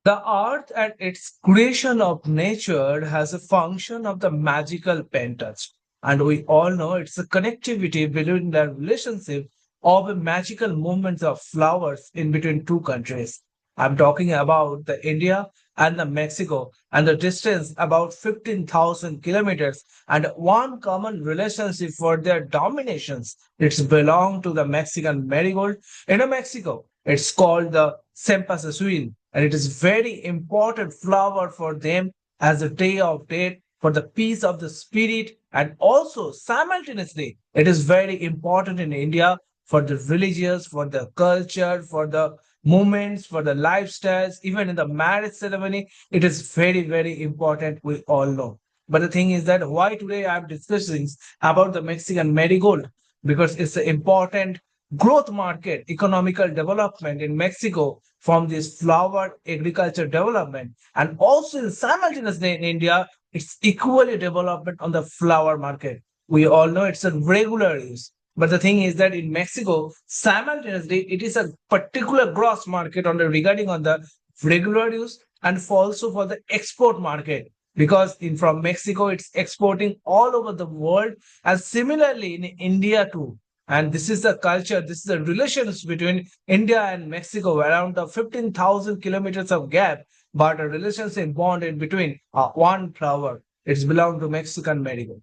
The earth and its creation of nature has a function of the magical pentouch. And we all know it's a connectivity between the relationship of the magical movements of flowers in between two countries. I'm talking about the India and the Mexico and the distance about 15,000 kilometers and one common relationship for their dominations. It's belong to the Mexican marigold. In Mexico, it's called the Cempasúchil, and it is very important flower for them as a day of date for the peace of the spirit, and also simultaneously it is very important in India for the religious, for the culture, for the movements, for the lifestyles, even in the marriage ceremony. It is very, very important, we all know. But the thing is that why today I'm discussing about the Mexican marigold, because it's an important growth market, economical development in Mexico from this flower agriculture development, and also simultaneously in India, it's equally development on the flower market. We all know it's a regular use. But the thing is that in Mexico, simultaneously, it is a particular gross market on the regarding on the regular use and also for the export market. Because in from Mexico, it's exporting all over the world, and similarly in India too. And this is the culture, this is the relations between India and Mexico around the 15,000 kilometers of gap, but a relationship bond in between one flower. It's belong to Mexican marigold.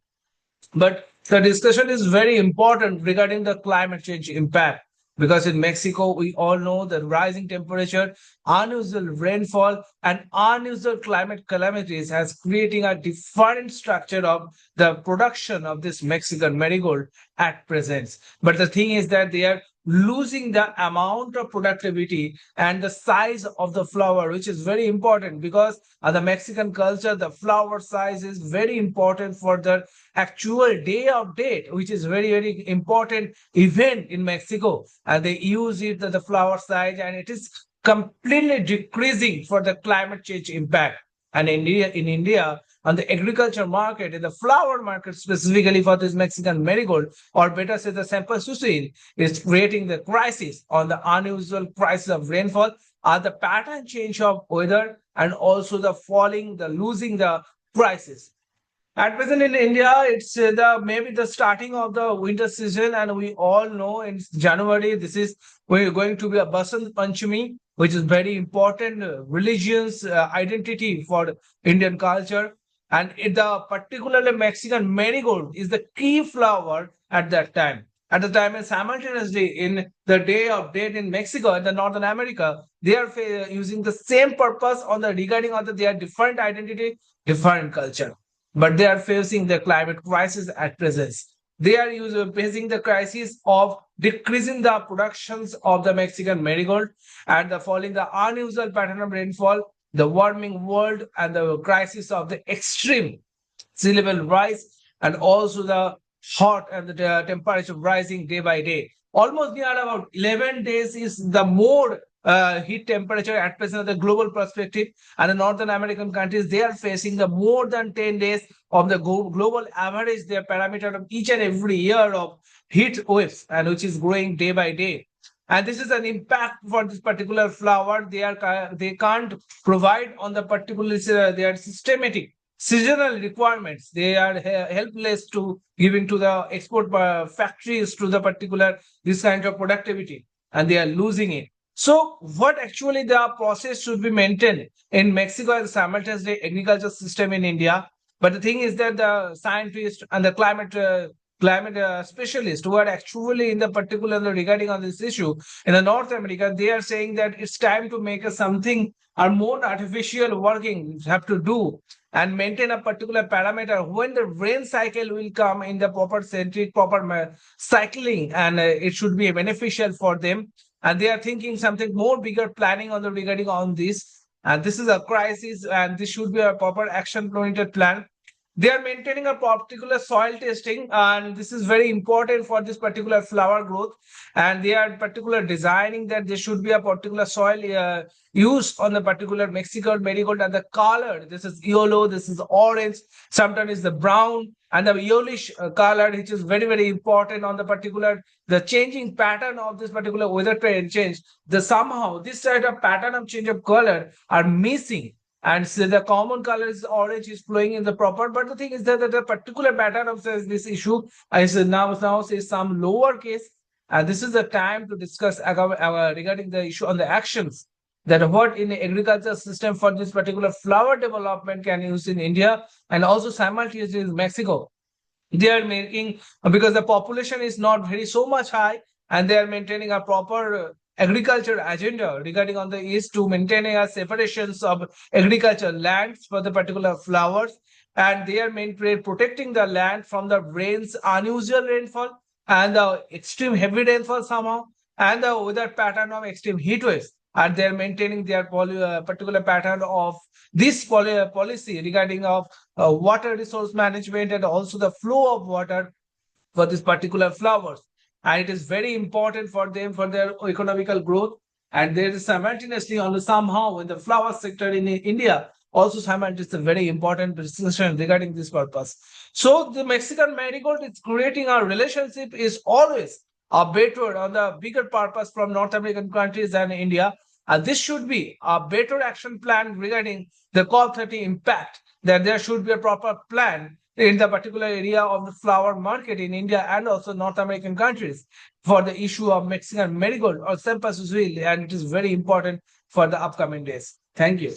But the discussion is very important regarding the climate change impact, because in Mexico, we all know the rising temperature, unusual rainfall, and unusual climate calamities has creating a different structure of the production of this Mexican marigold at present. But the thing is that they are losing the amount of productivity and the size of the flower, which is very important because the Mexican culture, the flower size is very important for the actual day of date, which is very, very important event in Mexico. And they use it the flower size, and it is completely decreasing for the climate change impact. And in India, on the agriculture market, in the flower market specifically for this Mexican marigold, or better say the cempasúchil, is creating the crisis on the unusual crisis of rainfall, or the pattern change of weather, and also the falling, the losing the prices. At present in India, it's the maybe the starting of the winter season, and we all know in January this is we're going to be a Basant Panchami, which is very important religious identity for Indian culture, and the particularly Mexican marigold is the key flower at that time. At the time, and simultaneously in the day of date in Mexico and the Northern America, they are using the same purpose on the regarding of the, their different identity, different culture, but they are facing the climate crisis at present. They are facing the crisis of decreasing the productions of the Mexican marigold and the falling the unusual pattern of rainfall, the warming world, and the crisis of the extreme sea level rise, and also the hot and the temperature rising day by day. Almost near about 11 days is the more heat temperature at present of the global perspective, and the Northern American countries, they are facing the more than 10 days of the global average, their parameter of each and every year of heat waves, and which is growing day by day. And this is an impact for this particular flower. They can't provide on the particular their systematic seasonal requirements. They are helpless to giving to the export factories to the particular this kind of productivity, and they are losing it. So what actually the process should be maintained in Mexico as a simultaneous agriculture system in India. But the thing is that the scientists and the climate specialists who are actually in the particular regarding on this issue in the North America, they are saying that it's time to make a something or more artificial working have to do and maintain a particular parameter when the rain cycle will come in the proper centric proper cycling, and it should be beneficial for them, and they are thinking something more bigger planning on the regarding on this, and this is a crisis and this should be a proper action oriented plan. They are maintaining a particular soil testing, and this is very important for this particular flower growth. And they are particular designing that there should be a particular soil used on the particular Mexican marigold, and the color. This is yellow, this is orange, sometimes it's the brown and the yellowish color, which is very very important on the particular the changing pattern of this particular weather change. The somehow this side of pattern of change of color are missing, and so the common color is orange is flowing in the proper, but the thing is that the particular pattern of this issue is now say some lower case. And this is the time to discuss regarding the issue on the actions that what in the agriculture system for this particular flower development can use in India and also simultaneously in Mexico. They are making, because the population is not very so much high, and they are maintaining a proper agriculture agenda regarding on the east to maintaining a separations of agriculture lands for the particular flowers. And they are protecting the land from the rains, unusual rainfall, and the extreme heavy rainfall somehow, and the weather pattern of extreme heat waves. And they are maintaining their particular pattern of this policy regarding of water resource management and also the flow of water for this particular flowers. And it is very important for them for their economical growth. And there is simultaneously on somehow in the flower sector in India also simultaneously very important discussion regarding this purpose. So the Mexican marigold is creating a relationship is always a better on the bigger purpose from North American countries than India. And this should be a better action plan regarding the COP30 impact, that there should be a proper plan in the particular area of the flower market in India and also North American countries for the issue of Mexican marigold or Cempasúchil, and it is very important for the upcoming days. Thank you.